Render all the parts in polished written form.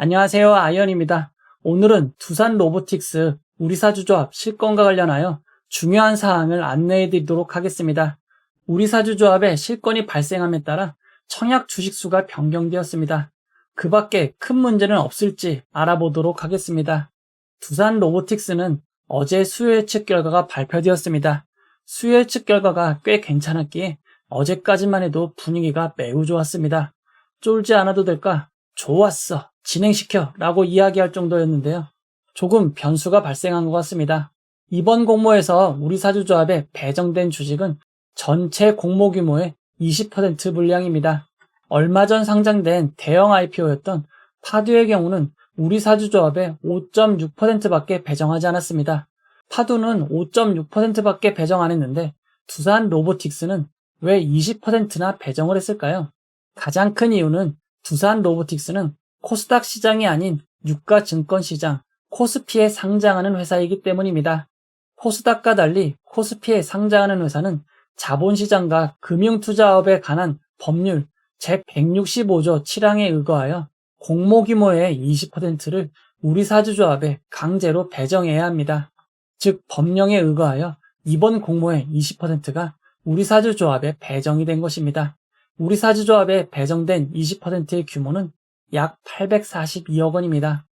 안녕하세요. 아이언입니다. 오늘은 두산 로보틱스 우리사주조합 실권과 관련하여 중요한 사항을 안내해 드리도록 하겠습니다. 우리사주조합의 실권이 발생함에 따라 청약 주식수가 변경되었습니다. 그 밖에 큰 문제는 없을지 알아보도록 하겠습니다. 두산 로보틱스는 어제 수요 예측 결과가 발표되었습니다. 수요 예측 결과가 꽤 괜찮았기에 어제까지만 해도 분위기가 매우 좋았습니다. 쫄지 않아도 될까? 좋았어. 진행시켜 라고 이야기할 정도였는데요. 조금 변수가 발생한 것 같습니다. 이번 공모에서 우리사주조합에 배정된 주식은 전체 공모 규모의 20% 물량입니다. 얼마 전 상장된 대형 IPO였던 파두의 경우는 우리사주조합의 5.6%밖에 배정하지 않았습니다. 파두는 5.6%밖에 배정 안 했는데 두산 로보틱스는 왜 20%나 배정을 했을까요? 가장 큰 이유는 두산 로보틱스는 코스닥 시장이 아닌 유가증권시장 코스피에 상장하는 회사이기 때문입니다. 코스닥과 달리 코스피에 상장하는 회사는 자본시장과 금융투자업에 관한 법률 제165조 7항에 의거하여 공모 규모의 20%를 우리사주조합에 강제로 배정해야 합니다. 즉 법령에 의거하여 이번 공모의 20%가 우리사주조합에 배정이 된 것입니다. 우리사주조합에 배정된 20%의 규모는 약 842억 원입니다.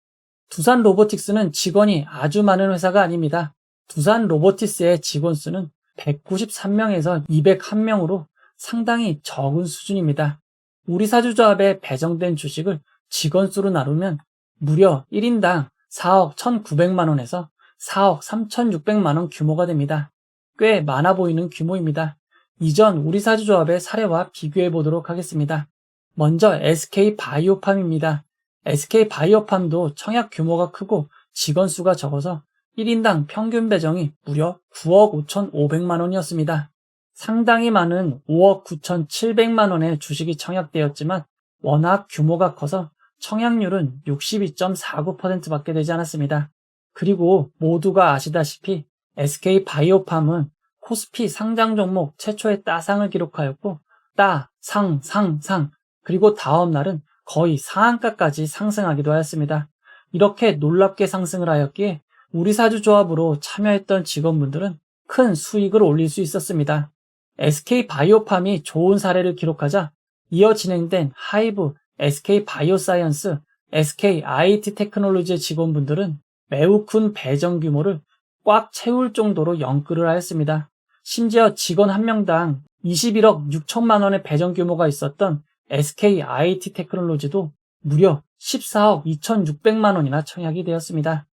두산 로보틱스는 직원이 아주 많은 회사가 아닙니다. 두산 로보틱스의 직원 수는 193명에서 201명으로 상당히 적은 수준입니다. 우리사주조합에 배정된 주식을 직원 수로 나누면 무려 1인당 4억 1,900만 원에서 4억 3,600만 원 규모가 됩니다. 꽤 많아 보이는 규모입니다. 이전 우리사주조합의 사례와 비교해 보도록 하겠습니다. 먼저 SK바이오팜입니다. SK바이오팜도 청약 규모가 크고 직원 수가 적어서 1인당 평균 배정이 무려 9억 5,500만 원이었습니다. 상당히 많은 5억 9,700만 원의 주식이 청약되었지만 워낙 규모가 커서 청약률은 62.49%밖에 되지 않았습니다. 그리고 모두가 아시다시피 SK바이오팜은 코스피 상장 종목 최초의 따상을 기록하였고 상 그리고 다음 날은 거의 상한가까지 상승하기도 하였습니다. 이렇게 놀랍게 상승을 하였기에 우리사주조합으로 참여했던 직원분들은 큰 수익을 올릴 수 있었습니다. SK바이오팜이 좋은 사례를 기록하자 이어 진행된 하이브, SK바이오사이언스, SKIT 테크놀로지의 직원분들은 매우 큰 배정 규모를 꽉 채울 정도로 연끌을 하였습니다. 심지어 직원 한 명당 21억 6천만 원의 배정 규모가 있었던 SKIT 테크놀로지도 무려 14억 2,600만 원이나 청약이 되었습니다.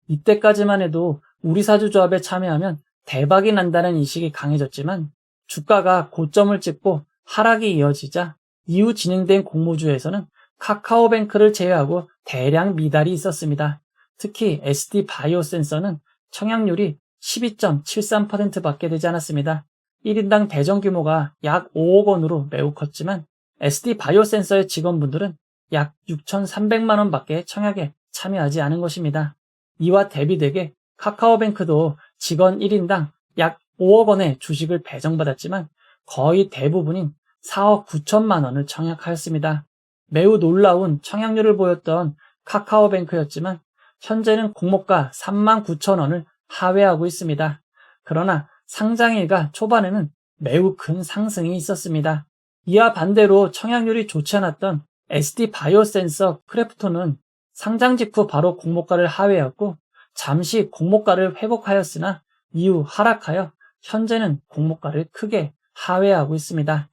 이때까지만 해도 우리사주조합에 참여하면 대박이 난다는 인식이 강해졌지만 주가가 고점을 찍고 하락이 이어지자 이후 진행된 공모주에서는 카카오뱅크를 제외하고 대량 미달이 있었습니다. 특히 SD바이오센서는 청약률이 12.73%밖에 되지 않았습니다. 1인당 배정 규모가 약 5억 원으로 매우 컸지만 SD바이오센서의 직원분들은 약 6,300만 원밖에 청약에 참여하지 않은 것입니다. 이와 대비되게 카카오뱅크도 직원 1인당 약 5억 원의 주식을 배정받았지만 거의 대부분인 4억 9천만 원을 청약하였습니다. 매우 놀라운 청약률을 보였던 카카오뱅크였지만 현재는 공모가 3만 9천 원을 하회하고 있습니다. 그러나 상장일가 초반에는 매우 큰 상승이 있었습니다. 이와 반대로 청약률이 좋지 않았던 SD바이오센서 크래프톤은 상장 직후 바로 공모가를 하회하였고 잠시 공모가를 회복하였으나 이후 하락하여 현재는 공모가를 크게 하회하고 있습니다.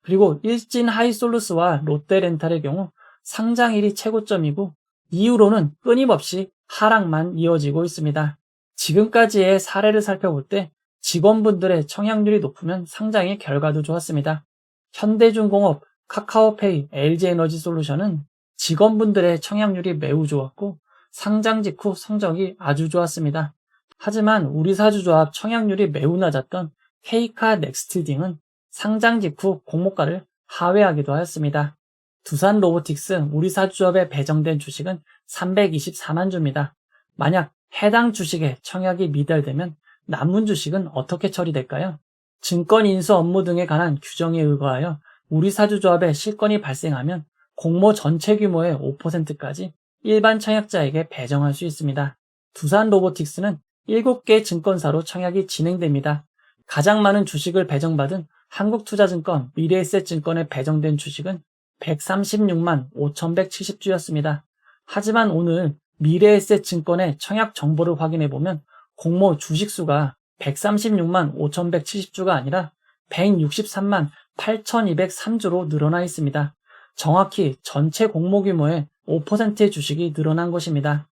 그리고 일진 하이솔루스와 롯데렌탈의 경우 상장일이 최고점이고 이후로는 끊임없이 하락만 이어지고 있습니다. 지금까지의 사례를 살펴볼 때 직원분들의 청약률이 높으면 상장의 결과도 좋았습니다. 현대중공업, 카카오페이, LG에너지솔루션은 직원분들의 청약률이 매우 좋았고 상장 직후 성적이 아주 좋았습니다. 하지만 우리사주조합 청약률이 매우 낮았던 K카 넥스트딩은 상장 직후 공모가를 하회하기도 하였습니다. 두산 로보틱스 우리사주조합에 배정된 주식은 324만 주입니다. 만약 해당 주식에 청약이 미달되면 남은 주식은 어떻게 처리될까요? 증권 인수 업무 등에 관한 규정에 의거하여 우리사주조합에 실권이 발생하면 공모 전체 규모의 5%까지 일반 청약자에게 배정할 수 있습니다. 두산 로보틱스는 7개 증권사로 청약이 진행됩니다. 가장 많은 주식을 배정받은 한국투자증권, 미래에셋증권에 배정된 주식은 136만 5,170주였습니다. 하지만 오늘 미래에셋증권의 청약 정보를 확인해보면 공모 주식수가 136만 5,170주가 아니라 163만 8,203주로 늘어나 있습니다. 정확히 전체 공모 규모의 5%의 주식이 늘어난 것입니다.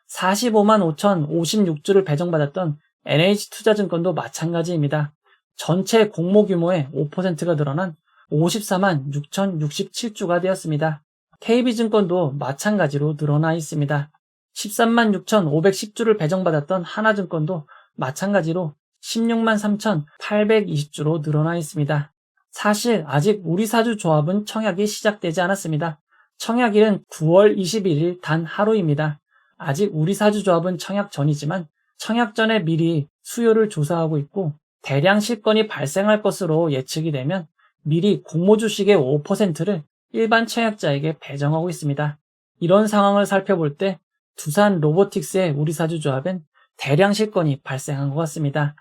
45만 5,056주를 배정받았던 NH투자증권도 마찬가지입니다. 전체 공모 규모의 5%가 늘어난 54만 6,067주가 되었습니다. KB증권도 마찬가지로 늘어나 있습니다. 13만 6,510주를 배정받았던 하나증권도 마찬가지로 16만 3,820주로 늘어나 있습니다. 사실 아직 우리사주 조합은 청약이 시작되지 않았습니다. 청약일은 9월 21일 단 하루입니다. 아직 우리사주 조합은 청약 전이지만 청약 전에 미리 수요를 조사하고 있고 대량 실건이 발생할 것으로 예측이 되면 미리 공모주식의 5%를 일반 청약자에게 배정하고 있습니다. 이런 상황을 살펴볼 때 두산 로보틱스의 우리사주 조합엔 대량 실건이 발생한 것 같습니다.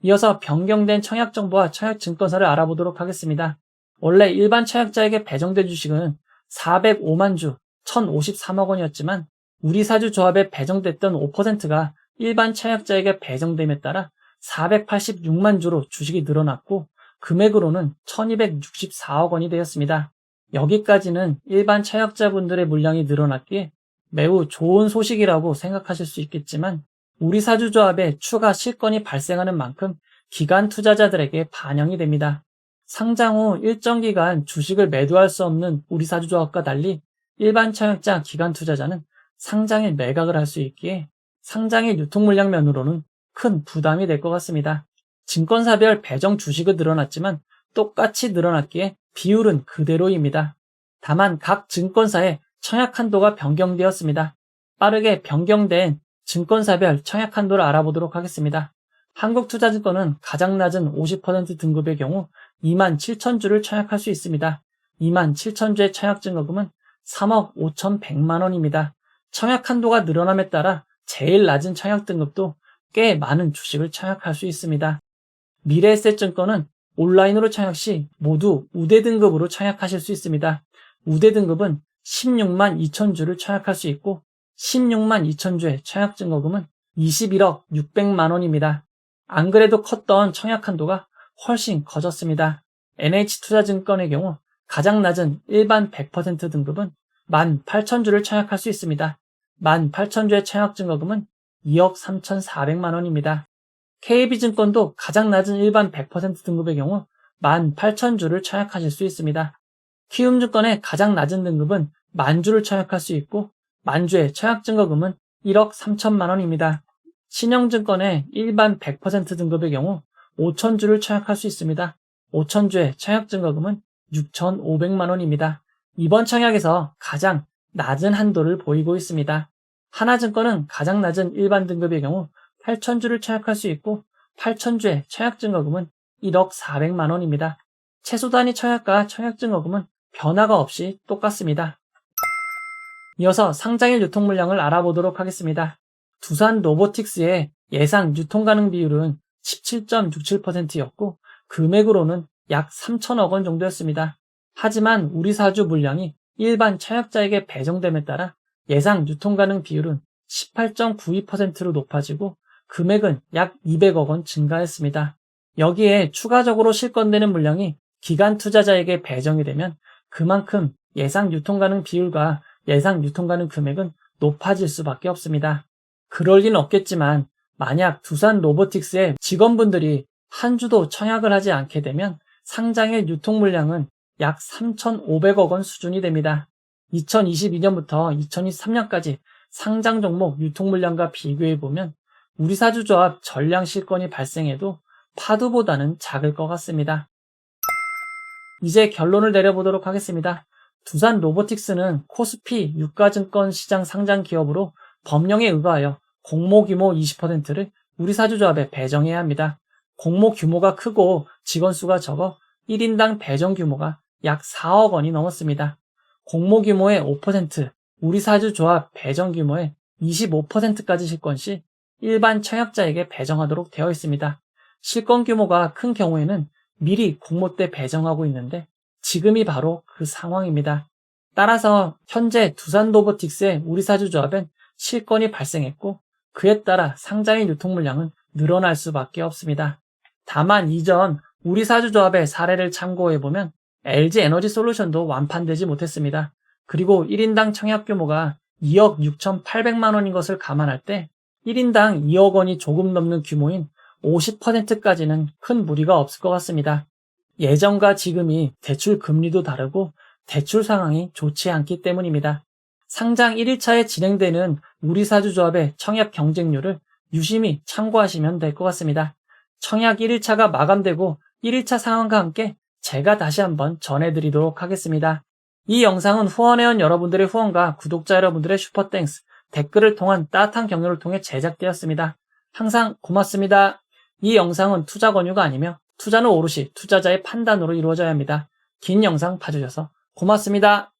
이어서 변경된 청약 정보와 청약 증권사를 알아보도록 하겠습니다. 원래 일반 청약자에게 배정된 주식은 405만 주, 1,053억 원이었지만 우리사주 조합에 배정됐던 5%가 일반 청약자에게 배정됨에 따라 486만 주로 주식이 늘어났고 금액으로는 1,264억 원이 되었습니다. 여기까지는 일반 청약자분들의 물량이 늘어났기에 매우 좋은 소식이라고 생각하실 수 있겠지만 우리사주조합에 추가 실건이 발생하는 만큼 기관 투자자들에게 반영이 됩니다. 상장 후 일정 기간 주식을 매도할 수 없는 우리사주조합과 달리 일반 청약자 기관 투자자는 상장일 매각을 할 수 있기에 상장일 유통물량 면으로는 큰 부담이 될 것 같습니다. 증권사별 배정 주식은 늘어났지만 똑같이 늘어났기에 비율은 그대로입니다. 다만 각 증권사의 청약 한도가 변경되었습니다. 빠르게 변경된 증권사별 청약 한도를 알아보도록 하겠습니다. 한국투자증권은 가장 낮은 50% 등급의 경우 2만 7천주를 청약할 수 있습니다. 2만 7천주의 청약 증거금은 3억 5,100만 원입니다. 청약 한도가 늘어남에 따라 제일 낮은 청약 등급도 꽤 많은 주식을 청약할 수 있습니다. 미래에셋증권은 온라인으로 청약 시 모두 우대 등급으로 청약하실 수 있습니다. 우대 등급은 16만 2천주를 청약할 수 있고 16만 2천주의 청약 증거금은 21억 600만 원입니다. 안 그래도 컸던 청약 한도가 훨씬 커졌습니다. NH투자증권의 경우 가장 낮은 일반 100% 등급은 18,000주를 청약할 수 있습니다. 18,000주의 청약 증거금은 2억 3,400만 원입니다. KB증권도 가장 낮은 일반 100% 등급의 경우 18,000주를 청약하실 수 있습니다. 키움증권의 가장 낮은 등급은 10,000주를 청약할 수 있고 만주의 청약 증거금은 1억 3천만 원입니다. 신영증권의 일반 100% 등급의 경우 5,000주를 청약할 수 있습니다. 5,000주의 청약 증거금은 6,500만 원입니다. 이번 청약에서 가장 낮은 한도를 보이고 있습니다. 하나증권은 가장 낮은 일반 등급의 경우 8,000주를 청약할 수 있고 8,000주의 청약 증거금은 1억 400만 원입니다. 최소 단위 청약과 청약 증거금은 변화가 없이 똑같습니다. 이어서 상장일 유통 물량을 알아보도록 하겠습니다. 두산 로보틱스의 예상 유통 가능 비율은 17.67%였고 금액으로는 약 3천억 원 정도였습니다. 하지만 우리사주 물량이 일반 청약자에게 배정됨에 따라 예상 유통 가능 비율은 18.92%로 높아지고 금액은 약 200억 원 증가했습니다. 여기에 추가적으로 실건되는 물량이 기관 투자자에게 배정이 되면 그만큼 예상 유통 가능 비율과 예상 유통 가능 금액은 높아질 수밖에 없습니다. 그럴 리는 없겠지만 만약 두산 로보틱스의 직원분들이 한 주도 청약을 하지 않게 되면 상장일 유통 물량은 약 3,500억 원 수준이 됩니다. 2022년부터 2023년까지 상장 종목 유통 물량과 비교해보면 우리사주조합 전량 실건이 발생해도 파도보다는 작을 것 같습니다. 이제 결론을 내려보도록 하겠습니다. 두산 로보틱스는 코스피 유가증권 시장 상장 기업으로 법령에 의거하여 공모 규모 20%를 우리사주조합에 배정해야 합니다. 공모 규모가 크고 직원 수가 적어 1인당 배정 규모가 약 4억 원이 넘었습니다. 공모 규모의 5%, 우리사주조합 배정 규모의 25%까지 실권 시 일반 청약자에게 배정하도록 되어 있습니다. 실권 규모가 큰 경우에는 미리 공모 때 배정하고 있는데 지금이 바로 그 상황입니다. 따라서 현재 두산로보틱스의 우리사주조합엔 실권이 발생했고 그에 따라 상장의 유통 물량은 늘어날 수밖에 없습니다. 다만 이전 우리사주조합의 사례를 참고해보면 LG에너지솔루션도 완판되지 못했습니다. 그리고 1인당 청약 규모가 2억 6,800만 원인 것을 감안할 때 1인당 2억 원이 조금 넘는 규모인 50%까지는 큰 무리가 없을 것 같습니다. 예전과 지금이 대출 금리도 다르고 대출 상황이 좋지 않기 때문입니다. 상장 1일차에 진행되는 우리사주조합의 청약 경쟁률을 유심히 참고하시면 될 것 같습니다. 청약 1일차가 마감되고 1일차 상황과 함께 제가 다시 한번 전해드리도록 하겠습니다. 이 영상은 후원회원 여러분들의 후원과 구독자 여러분들의 슈퍼땡스, 댓글을 통한 따뜻한 격려를 통해 제작되었습니다. 항상 고맙습니다. 이 영상은 투자 권유가 아니며 투자는 오롯이 투자자의 판단으로 이루어져야 합니다. 긴 영상 봐주셔서 고맙습니다.